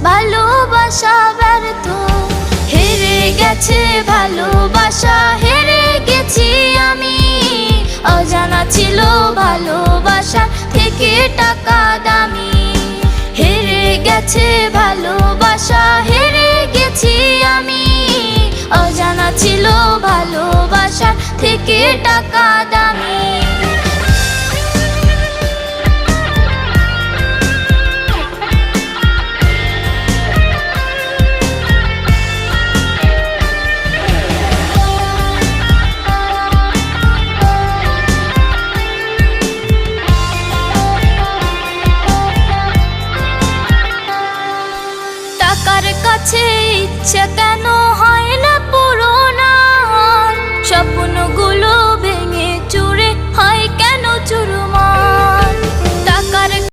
ভালোবাসা ব্যর্থ, হেরে গেছে ভালোবাসা, হেরে গেছি আমি। অজানা ছিল ভালোবাসা থেকে টাকা দামি, হেরে গেছে ভালোবাসা, হেরে গেছি আমি। অজানা ছিল ভালোবাসা থেকে টাকা দামি। টাকার কাছে ইচ্ছে